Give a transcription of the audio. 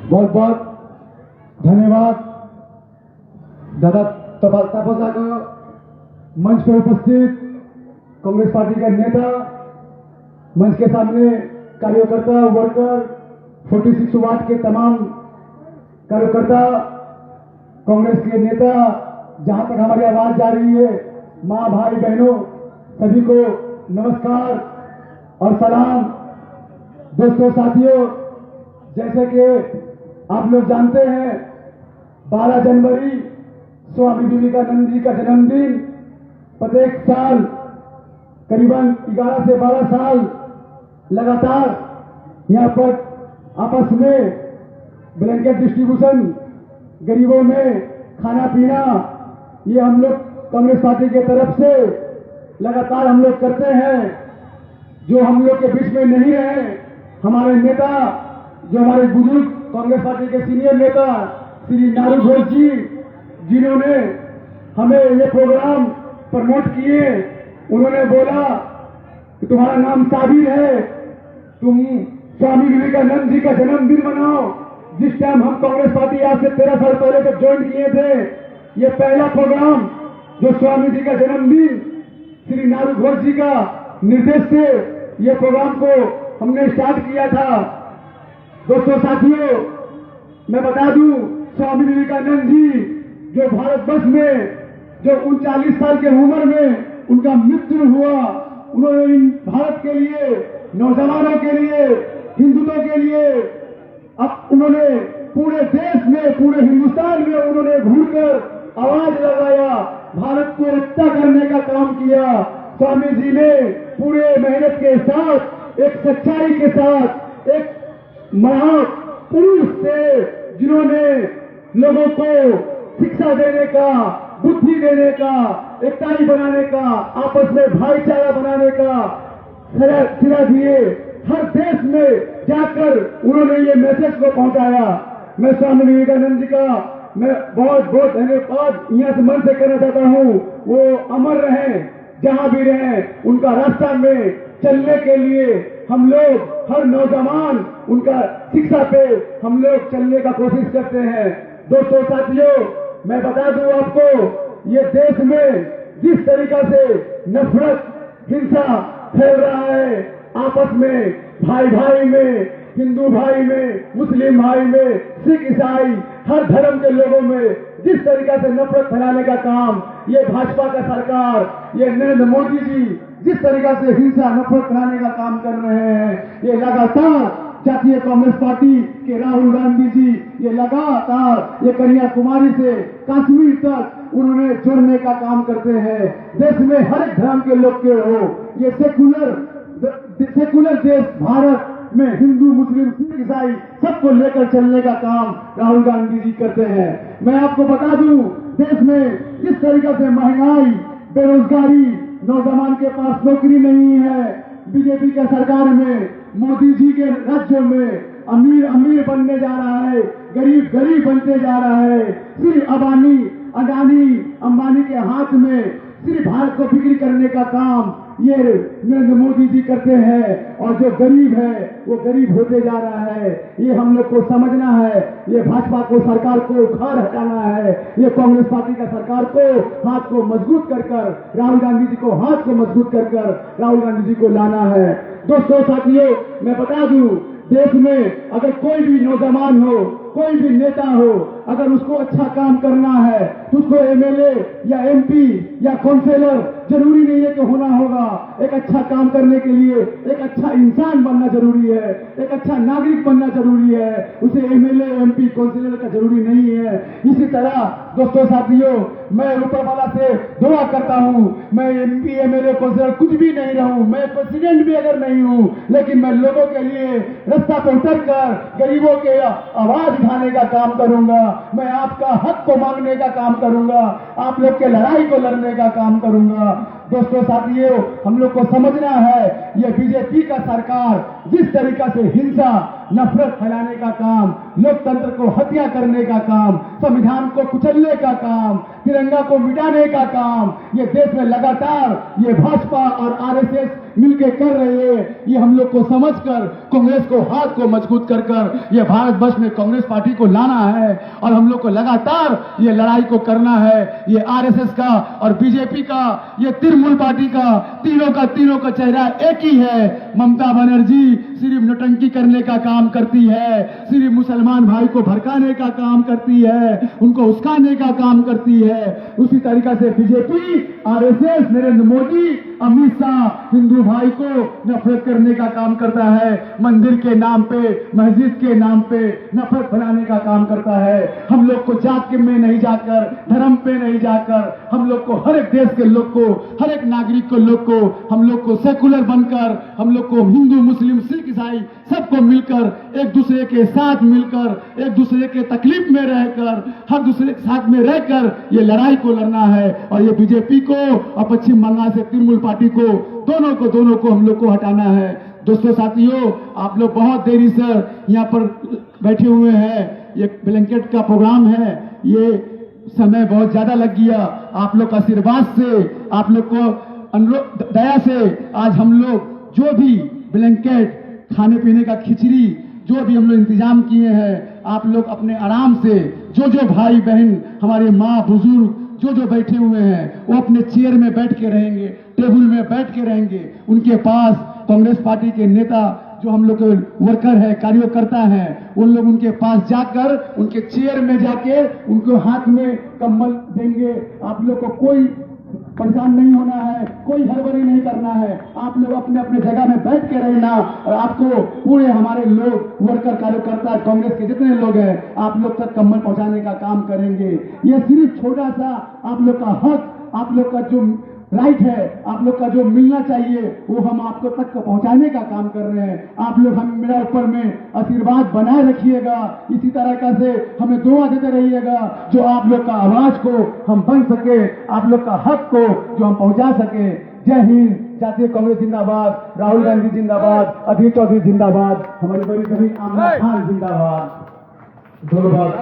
बहुत बहुत धन्यवाद दादा तपस्या को। मंच पर उपस्थित कांग्रेस पार्टी के नेता, मंच के सामने कार्यकर्ता, वर्कर, 46 वार्ड के तमाम कार्यकर्ता, कांग्रेस के नेता, जहां तक हमारी आवाज जा रही है, मां भाई बहनों, सभी को नमस्कार और सलाम। दोस्तों साथियों, जैसे कि आप लोग जानते हैं 12 जनवरी स्वामी विवेकानंद जी का जन्मदिन। प्रत्येक साल करीबन 11 से 12 साल लगातार यहाँ पर आपस में ब्लैंकेट डिस्ट्रीब्यूशन, गरीबों में खाना पीना, ये हम लोग कांग्रेस पार्टी की तरफ से लगातार हम लोग करते हैं। जो हम लोग के बीच में नहीं रहे, हमारे नेता, जो हमारे बुजुर्ग कांग्रेस पार्टी के सीनियर नेता श्री नारू घोष जी, जिन्होंने हमें ये प्रोग्राम प्रमोट किए, उन्होंने बोला कि तुम्हारा नाम साबिर है, तुम स्वामी विवेकानंद जी का जन्मदिन मनाओ। जिस टाइम हम कांग्रेस पार्टी आज से 13 साल पहले जब ज्वाइन किए थे, ये पहला प्रोग्राम जो स्वामी जी का जन्मदिन श्री नारू घोष जी का निर्देश से ये प्रोग्राम को हमने स्टार्ट किया था। दोस्तों साथियों, मैं बता दूं, स्वामी विवेकानंद जी जो भारतवर्ष में जो 39 साल की उम्र में उनका मृत्यु हुआ, उन्होंने भारत के लिए, नौजवानों के लिए, हिंदुत्व के लिए, अब उन्होंने पूरे देश में, पूरे हिंदुस्तान में उन्होंने घूमकर आवाज लगाया, भारत को एकता करने का काम किया। स्वामी जी ने पूरे मेहनत के साथ, एक सच्चाई के साथ, एक महापुरुष थे जिन्होंने लोगों को शिक्षा देने का, बुद्धि देने का, एकताई बनाने का, आपस में भाईचारा बनाने का सिरा दिए। हर देश में जाकर उन्होंने ये मैसेज को पहुंचाया। मैं स्वामी विवेकानंद जी का मैं बहुत बहुत धन्यवाद यहाँ से मन से करना चाहता हूँ। वो अमर रहे, जहां भी रहे, उनका रास्ता में चलने के लिए हम लोग, हर नौजवान, उनका शिक्षा पे हम लोग चलने का कोशिश करते हैं। दोस्तों साथियों, मैं बता दूं आपको, ये देश में जिस तरीका से नफरत, हिंसा फैल रहा है, आपस में, भाई भाई में, हिंदू भाई में, मुस्लिम भाई में, सिख ईसाई, हर धर्म के लोगों में जिस तरीका से नफरत फैलाने का काम ये भाजपा का सरकार, ये नरेंद्र मोदी जी जिस तरीका से हिंसा, नफरत फैलाने का काम कर रहे हैं, ये लगातार जातीय कांग्रेस पार्टी के राहुल गांधी जी ये लगातार ये कन्याकुमारी से कश्मीर तक उन्होंने जोड़ने का काम करते हैं। देश में हर एक धर्म के लोग के हो, ये सेकुलर देश भारत में हिंदू, मुस्लिम, सिख, ईसाई सबको लेकर चलने का काम राहुल गांधी जी करते हैं। मैं आपको बता दूं, देश में जिस तरीके से महंगाई, बेरोजगारी, नौजवान के पास नौकरी नहीं है, बीजेपी के सरकार में, मोदी जी के राज्यों में अमीर अमीर बनने जा रहा है, गरीब गरीब बनते जा रहा है। सिर्फ अडानी, अंबानी के हाथ में सिर्फ भारत को बिक्री करने का काम ये नरेंद्र मोदी जी करते हैं, और जो गरीब है वो गरीब होते जा रहा है। ये हम लोग को समझना है। ये भाजपा को, सरकार को उखाड़ हटाना है। ये कांग्रेस पार्टी का सरकार को हाथ को मजबूत कर राहुल गांधी जी को हाथ को मजबूत कर राहुल गांधी जी को लाना है। दोस्तों साथियों, मैं बता दूं, देश में अगर कोई भी नौजवान हो, कोई भी नेता हो, अगर उसको अच्छा काम करना है तो उसको एमएलए या एमपी या काउंसिलर जरूरी नहीं है कि होना होगा। एक अच्छा काम करने के लिए एक अच्छा इंसान बनना जरूरी है, एक अच्छा नागरिक बनना जरूरी है। उसे एमएलए, एमपी, काउंसिलर का जरूरी नहीं है। इसी तरह दोस्तों साथियों, मैं ऊपर वाला से दुआ करता हूं, मैं एमपी, एमएलए, काउंसिलर कुछ भी नहीं रहूं, मैं प्रेसिडेंट भी अगर नहीं हूं, लेकिन मैं लोगों के लिए रास्ता पे उतरकर गरीबों के आवाज उठाने का काम करूंगा। मैं आपका हक को मांगने का काम करूंगा, आप लोग के लड़ाई को लड़ने का काम करूंगा। दोस्तों साथियों, हम लोग को समझना है ये बीजेपी का सरकार जिस तरीका से हिंसा, नफरत फैलाने का काम, लोकतंत्र को हत्या करने का काम, संविधान को कुचलने का काम, तिरंगा को मिटाने का काम ये देश में लगातार ये भाजपा और आरएसएस मिलके कर रहे हैं। ये हम लोग को समझकर कांग्रेस को हाथ को मजबूत कर कर ये भारत वर्ष में कांग्रेस पार्टी को लाना है और हम लोग को लगातार ये लड़ाई को करना है। ये आरएसएस का और बीजेपी का, ये तृणमूल पार्टी का तीनों का चेहरा एक ही है। ममता बनर्जी सिर्फ नौटंकी करने का काम करती है, सिर्फ मुसलमान भाई को भड़काने का काम करती है, उनको उस्काने का काम करती है। उसी तरीका से बीजेपी, आरएसएस, नरेंद्र मोदी, अमित शाह हिंदू भाई को नफरत करने का काम करता है, मंदिर के नाम पे, मस्जिद के नाम पे नफरत फैलाने का काम करता है। हम लोग को जात के में नहीं जाकर, धर्म पे नहीं जाकर, हम लोग को हर एक देश के लोग को, हर एक नागरिक को लोग को, हम लोग को सेकुलर बनकर, हम लोग को हिंदू, मुस्लिम, सिख, ईसाई सबको मिलकर, एक दूसरे के साथ मिलकर, एक दूसरे के तकलीफ में रहकर, हर दूसरे के साथ में रहकर ये लड़ाई को लड़ना है। और ये बीजेपी को और पश्चिम बंगाल से तृणमूल पार्टी को दोनों को हम लोग को हटाना है। दोस्तों साथियों, आप लोग बहुत देरी से यहाँ पर बैठे हुए हैं, ये ब्लैंकेट का प्रोग्राम है, ये समय बहुत ज्यादा लग गया। आप लोग का आशीर्वाद से, आप लोग को अनुरोध दया से आज हम लोग जो भी ब्लैंकेट, खाने पीने का खिचड़ी, जो भी हम लोग इंतजाम किए हैं, आप लोग अपने आराम से जो भाई बहन, हमारे माँ बुजुर्ग जो बैठे हुए हैं वो अपने चेयर में बैठ के रहेंगे, टेबल में बैठ के रहेंगे। उनके पास कांग्रेस पार्टी के नेता जो हम लोग के वर्कर है, कार्यकर्ता हैं, उन लोग उनके पास जाकर उनके चेयर में जाके उनको हाथ में कंबल देंगे। आप लोग को कोई परेशान नहीं होना है, कोई हड़बड़ी नहीं करना है। आप लोग अपने अपने जगह में बैठ के रहना और आपको पूरे हमारे लोग, वर्कर, कार्यकर्ता, कांग्रेस के जितने लोग हैं, आप लोग तक कंबल पहुंचाने का काम करेंगे। ये सिर्फ छोटा सा आप लोग का हक, आप लोग का जो राइट है, आप लोग का जो मिलना चाहिए वो हम आपको तक पहुंचाने का काम कर रहे हैं। आप लोग हम मेरा ऊपर में आशीर्वाद बनाए रखिएगा, इसी तरह का से हमें दुआ देते रहिएगा जो आप लोग का आवाज को हम बन सके, आप लोग का हक को जो हम पहुंचा सके। जय हिंद, जातीय कांग्रेस जिंदाबाद, राहुल गांधी जिंदाबाद, अधीर चौधरी जिंदाबाद, हमारी बड़ी बहन आमना खान जिंदाबाद। धन्यवाद।